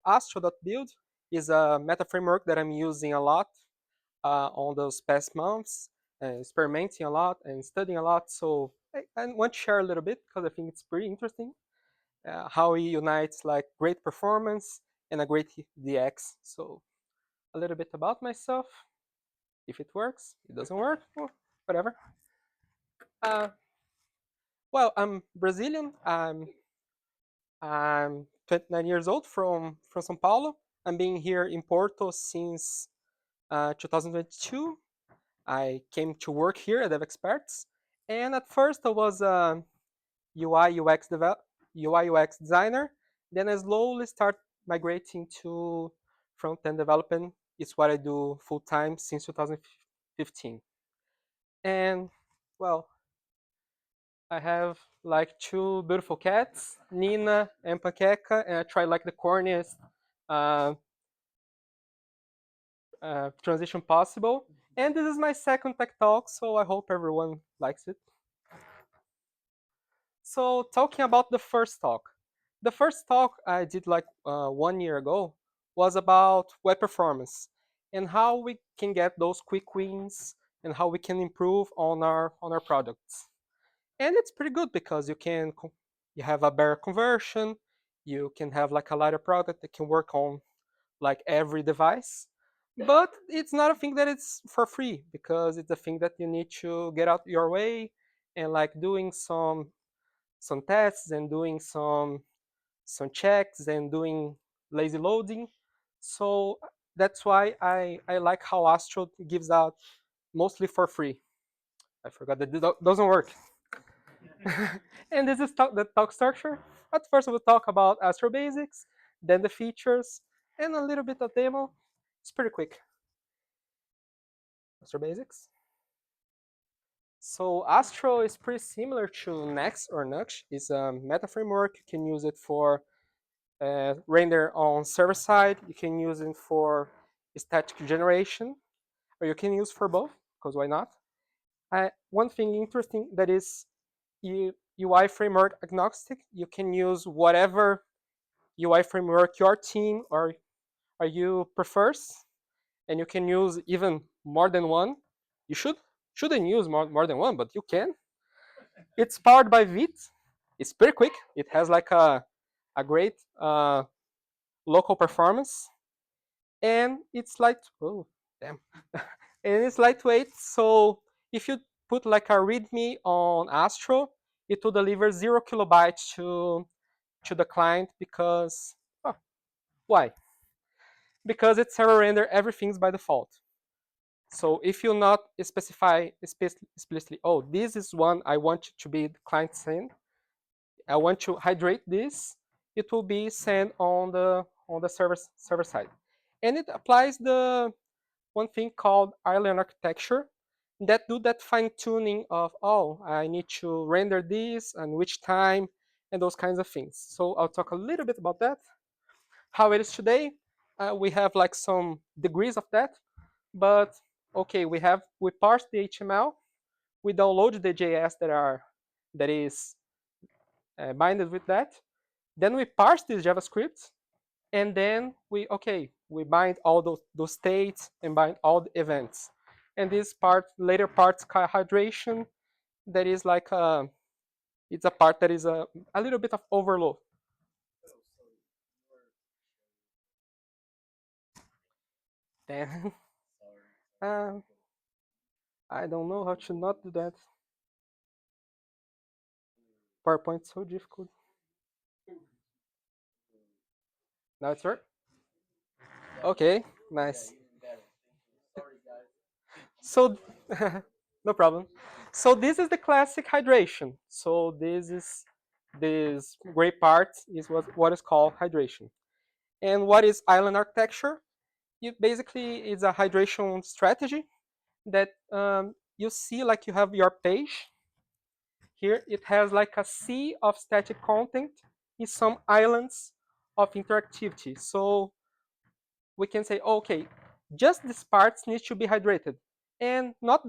Astro.build is a meta framework that I'm using a lot on those past months, experimenting a lot and studying a lot. So I want to share a little bit because I think it's pretty interesting how it unites like great performance and a great DX. So a little bit about myself. If it works, it doesn't work, well, whatever. Uh, well, I'm Brazilian. I'm 29 years old from São Paulo. I'm being here in Porto since 2022. I came to work here at Devexperts, and at first I was a UI UX designer. Then I slowly start migrating to front-end development. It's what I do full time since 2015. And well, I have like two beautiful cats, Nina and Panqueca, and I try like the corniest uh, transition possible. And this is my second tech talk, so I hope everyone likes it. So talking about the first talk. The first talk I did like 1 year ago was about web performance and how we can get those quick wins and how we can improve on our products. And it's pretty good because you have a better conversion, you can have like a lighter product that can work on like every device. But it's not a thing that it's for free because it's a thing that you need to get out your way and like doing some tests and doing some checks and doing lazy loading. So that's why I like how Astro gives out mostly for free. I forgot that it doesn't work. And this is the talk structure. At first we'll talk about Astro basics, then the features, and a little bit of demo. It's pretty quick. Astro basics. So Astro is pretty similar to Next or Nux. It's a meta framework. You can use it for render on server side. You can use it for static generation, or you can use for both, because why not? One thing interesting that is UI framework agnostic. You can use whatever UI framework your team or you prefers, and you can use even more than one. You shouldn't use more than one, but you can. It's powered by Vite. It's pretty quick. It has like a great local performance, and it's light. Oh, damn! And it's lightweight. So if you put like a README on Astro, it will deliver 0 kilobytes to the client because why? Because it's server render everything's by default. So if you not specify explicitly, oh, this is one I want to be the client send, I want to hydrate this, it will be sent on the server side. And it applies the one thing called island architecture that do that fine tuning of, oh, I need to render this and which time and those kinds of things. So I'll talk a little bit about that. How it is today, we have like some degrees of that, but okay, we parse the HTML, we download the JS that is binded with that, then we parse this JavaScript, and then we bind all those states and bind all the events. And this later part, hydration, that is like it's a part that is a little bit of overload. Then I don't know how to not do that. PowerPoint's so difficult. Now it's work? Okay, nice. So, no problem. So this is the classic hydration. So this gray part is what is called hydration. And what is island architecture? It basically is a hydration strategy that you see like you have your page. Here it has like a sea of static content in some islands of interactivity. So we can say, okay, just these parts need to be hydrated. And not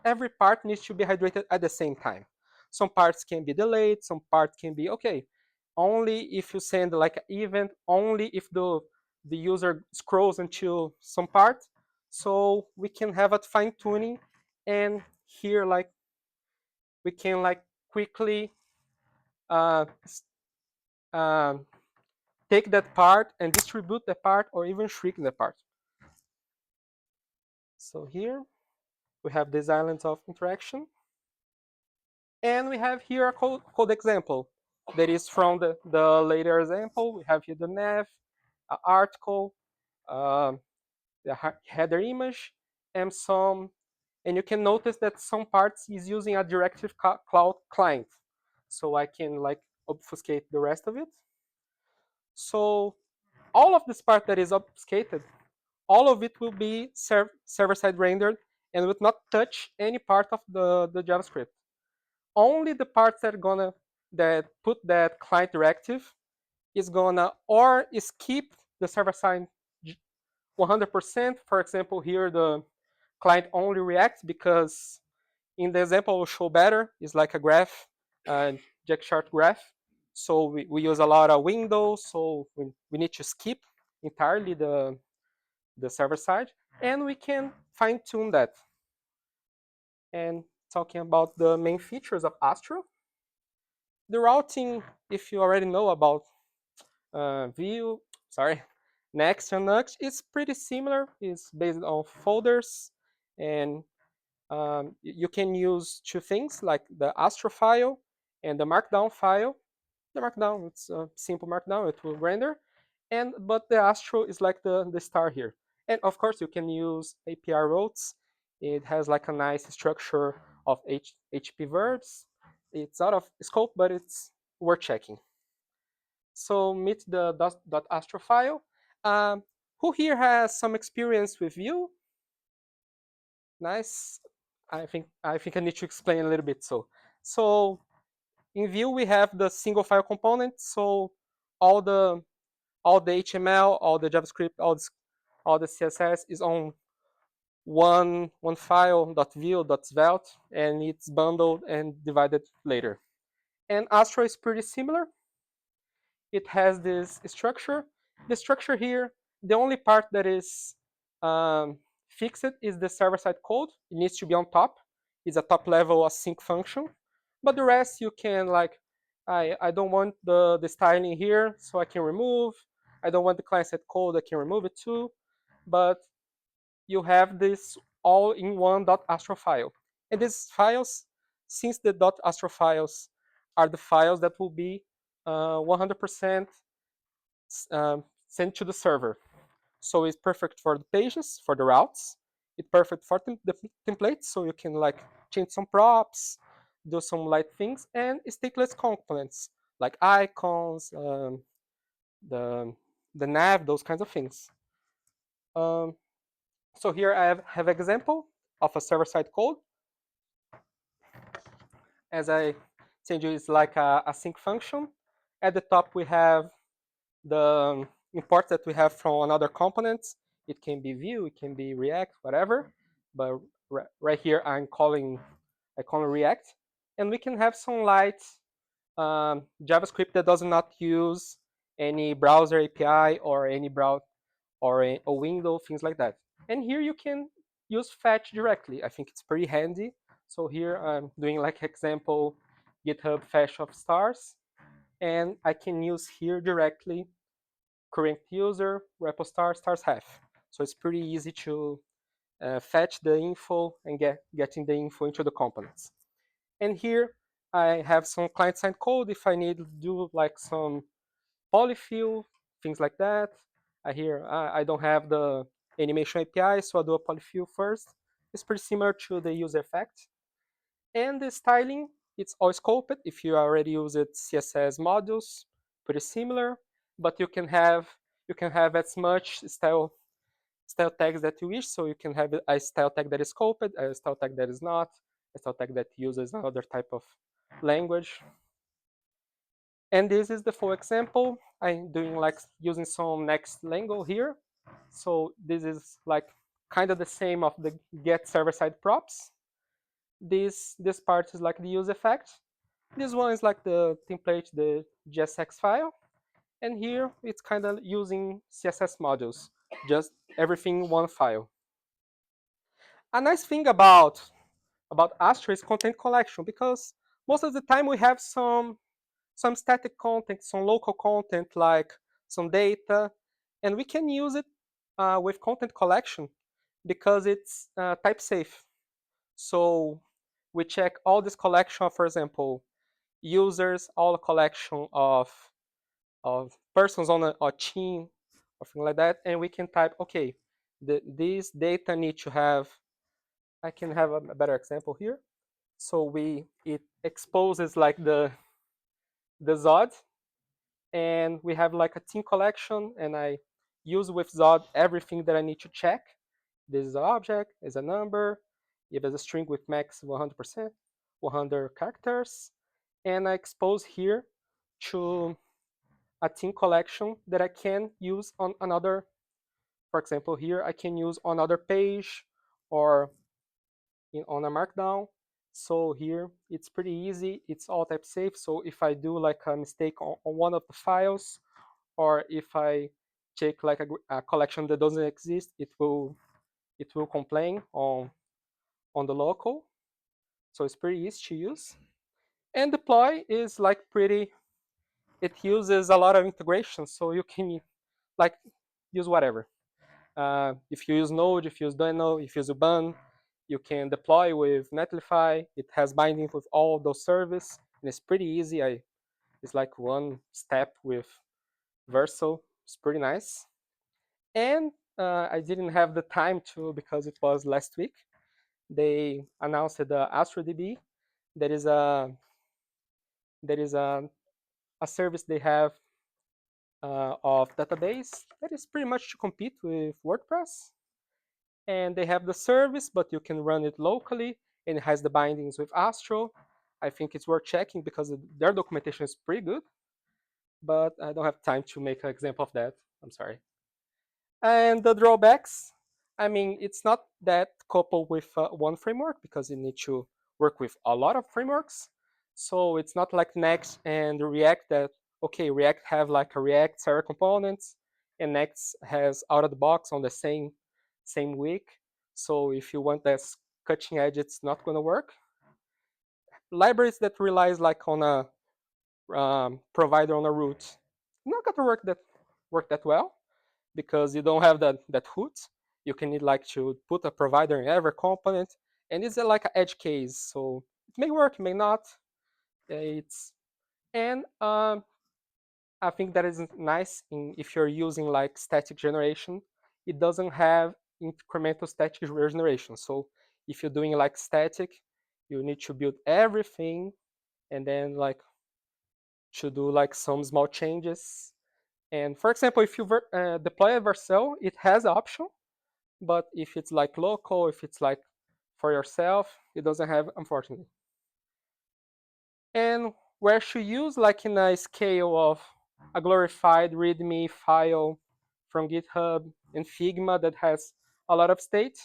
every part needs to be hydrated at the same time. Some parts can be delayed, some parts can be, okay, only if you send like an event, only if the user scrolls until some part. So we can have a fine tuning, and here like we can like quickly uh, um, take that part and distribute the part or even shrink the part. So here we have these islands of interaction. And we have here a code example that is from the later example. We have here the nav, article, um, the header image, and some. And you can notice that some parts is using a directive cloud client. So I can like obfuscate the rest of it. So all of this part that is obfuscated, all of it will be server-side rendered and will not touch any part of the JavaScript. Only the parts that are gonna that put that client directive is gonna or skip the server-side 100%. For example, here the client only reacts because in the example will show better is like a graph, jack chart graph. So we use a lot of windows, so we need to skip entirely the server side, and we can fine tune that. And talking about the main features of Astro, the routing, if you already know about Vue, sorry, Next and Nuxt, is pretty similar. It's based on folders, and you can use two things like the Astro file and the Markdown file. The Markdown, it's a simple Markdown, it will render, but the Astro is like the star here. And of course, you can use API routes. It has like a nice structure of HP verbs. It's out of scope, but it's worth checking. So meet the .astro file. Um, who here has some experience with Vue? Nice. I think I need to explain a little bit. So in Vue we have the single file component. So all the HTML, all the JavaScript, all the CSS is on one file .vue.svelte, and it's bundled and divided later. And Astro is pretty similar. It has this structure. The structure here, the only part that is fixed is the server-side code. It needs to be on top. It's a top-level async function. But the rest you can like, I don't want the styling here, so I can remove. I don't want the client-side code, I can remove it too. But you have this all in one .astro file. And these files, since the .astro files are the files that will be 100% sent to the server. So it's perfect for the pages, for the routes. It's perfect for the templates, so you can like change some props, do some light things, and stateless components like icons, the nav, those kinds of things. So here I have example of a server-side code. As I said, it's like a sync function. At the top we have the import that we have from another component. It can be Vue, it can be React, whatever. But right here I call React, and we can have some light JavaScript that does not use any browser API or any browser or a window, things like that. And here you can use fetch directly. I think it's pretty handy. So here I'm doing like example GitHub fetch of stars, and I can use here directly current user repo stars half. So it's pretty easy to fetch the info and getting the info into the components. And here I have some client-side code if I need to do like some polyfill, things like that. I don't have the animation API, so I'll do a polyfill first. It's pretty similar to the user effect. And the styling, it's all scoped. If you already use it CSS modules, pretty similar, but you can have as much style tags that you wish. So you can have a style tag that is scoped, a style tag that is not, a style tag that uses another type of language. And this is the full example. I'm doing like using some Next Lango here. So this is like kind of the same of the get server-side props. This part is like the use effect. This one is like the template, the JSX file. And here it's kind of using CSS modules, just everything in one file. A nice thing about Astro is content collection, because most of the time we have some static content, some local content like some data, and we can use it with content collection because it's type safe. So we check all this collection, for example, users, all a collection of persons on a team or things like that, and we can type, okay, this data need to have, I can have a better example here. So it exposes like the Zod, and we have like a team collection, and I use with Zod everything that I need to check. This is an object, is a number, if it's a string with max 100%, 100 characters, and I expose here to a team collection that I can use on another. For example, here I can use on another page or on a markdown. So here it's pretty easy. It's all type safe. So if I do like a mistake on one of the files, or if I check like a collection that doesn't exist, it will complain on the local. So it's pretty easy to use. And deploy is like pretty. It uses a lot of integration, so you can like use whatever. If you use Node, if you use Deno, if you use Uban, you can deploy with Netlify. It has binding with all those services, and it's pretty easy. It's like one step with Vercel. It's pretty nice. And I didn't have the time to, because it was last week. They announced the Astro.DB. That is a service they have of database that is pretty much to compete with WordPress. And they have the service, but you can run it locally, and it has the bindings with Astro. I think it's worth checking because their documentation is pretty good, but I don't have time to make an example of that. I'm sorry. And the drawbacks, I mean, it's not that coupled with one framework because you need to work with a lot of frameworks. So it's not like Next and React that, okay, React have like a React server components, and Next has out of the box on the same week. So if you want that cutting edge, it's not going to work. Libraries that relies like on a provider on a root, not going to work that well because you don't have that hoot. You can need like to put a provider in every component, and it's like an edge case. So it may work, it may not. It's and I think that is nice if you're using like static generation. It doesn't have incremental static generation. So if you're doing like static, you need to build everything and then like to do like some small changes. And for example, if you deploy a Vercel, it has an option, but if it's like local, if it's like for yourself, it doesn't have, unfortunately. And where to use like in a scale of a glorified README file from GitHub and Figma that has a lot of state,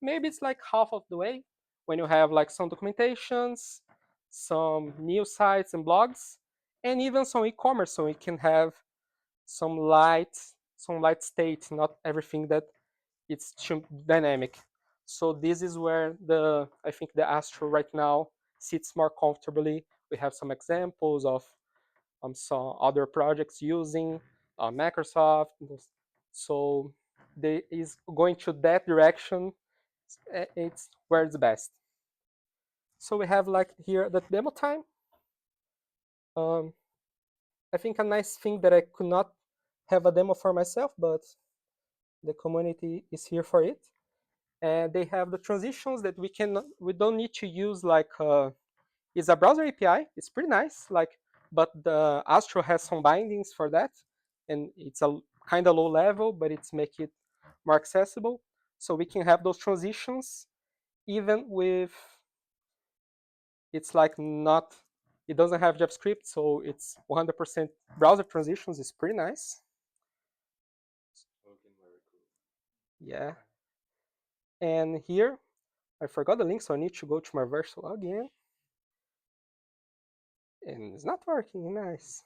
maybe it's like half of the way when you have like some documentations, some news sites and blogs, and even some e-commerce, so it can have some light state, not everything that it's too dynamic. So this is where I think the Astro right now sits more comfortably. We have some examples of some other projects using Microsoft. So they is going to that direction. It's where it's best. So we have like here the demo time. Um, I think a nice thing that I could not have a demo for myself, but the community is here for it. And they have the transitions that we don't need to use like it's a browser API. It's pretty nice, like, but the Astro has some bindings for that, and it's a kind of low level, but it's make it more accessible. So we can have those transitions even with it's like not it doesn't have JavaScript, so it's 100% browser transitions. It's pretty nice. Yeah. And here I forgot the link, so I need to go to my Vercel again. And it's not working. Nice.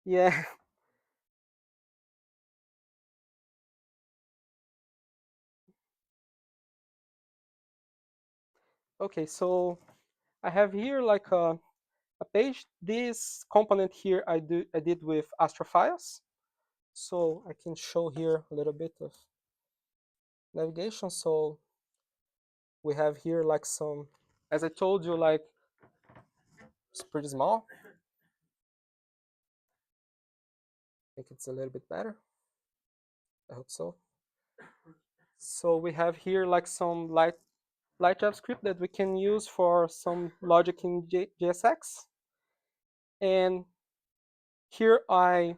Yeah. Okay, so I have here like a page. This component here I did with Astro files. So I can show here a little bit of navigation. So we have here like some, as I told you, like it's pretty small. I think it's a little bit better. I hope so. So we have here like some light JavaScript that we can use for some logic in JSX. And here I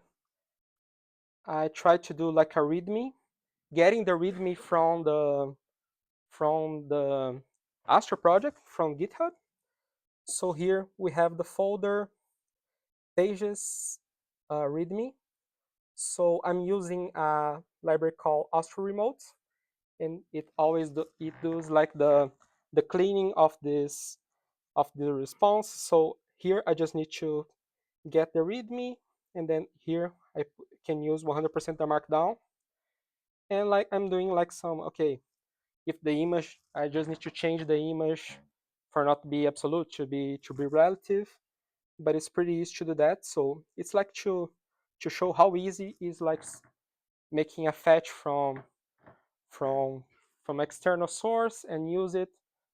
try to do like a README, getting the README from the Astro project from GitHub. So here we have the folder pages README. So I'm using a library called Astro Remote, and it does like the cleaning of the response. So here I just need to get the README, and then here I can use 100% the markdown. And like I'm doing like some, okay, if the image, I just need to change the image for not to be absolute, to be relative, but it's pretty easy to do that. So it's like to show how easy is like making a fetch from from external source and use it.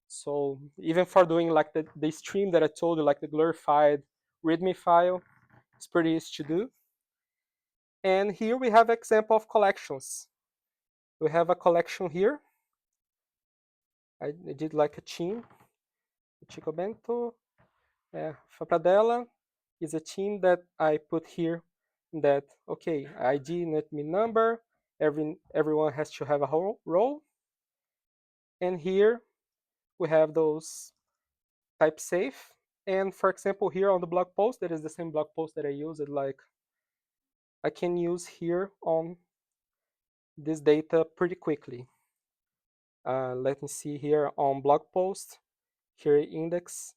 So even for doing like the stream that I told you, like the glorified README file, it's pretty easy to do. And here we have example of collections. We have a collection here. I did like a team, Chico Bento, Rafael Pradella is a team that I put here that, okay, ID, net me number, everyone has to have a whole role. And here we have those type safe. And for example, here on the blog post, that is the same blog post that I used, like I can use here on this data pretty quickly. Let me see here on blog post, here index,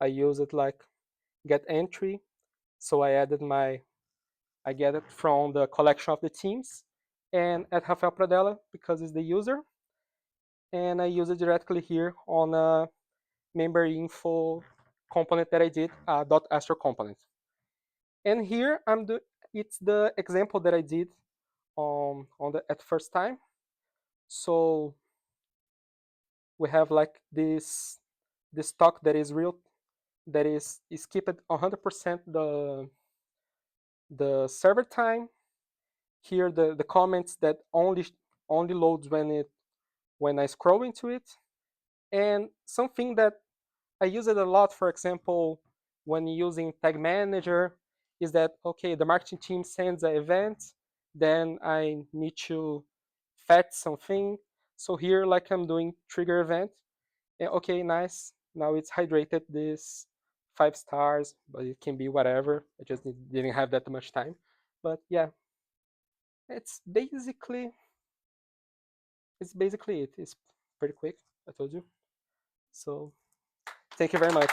I use it like get entry. So I get it from the collection of the teams, and at Rafael Pradella because it's the user, and I use it directly here on a member info component that I did, .astro component. And here it's the example that I did at first time. So we have like this talk that is real, that is skipped 100% the server time. Here the comments that only loads when I scroll into it. And something that I use it a lot, for example, when using Tag Manager, is that, okay, the marketing team sends an event, then I need to fetch something. So here, like I'm doing trigger event, and okay, nice. Now it's hydrated this 5 stars, but it can be whatever. I just didn't have that much time. But yeah, it's basically it. It's pretty quick, I told you. So thank you very much.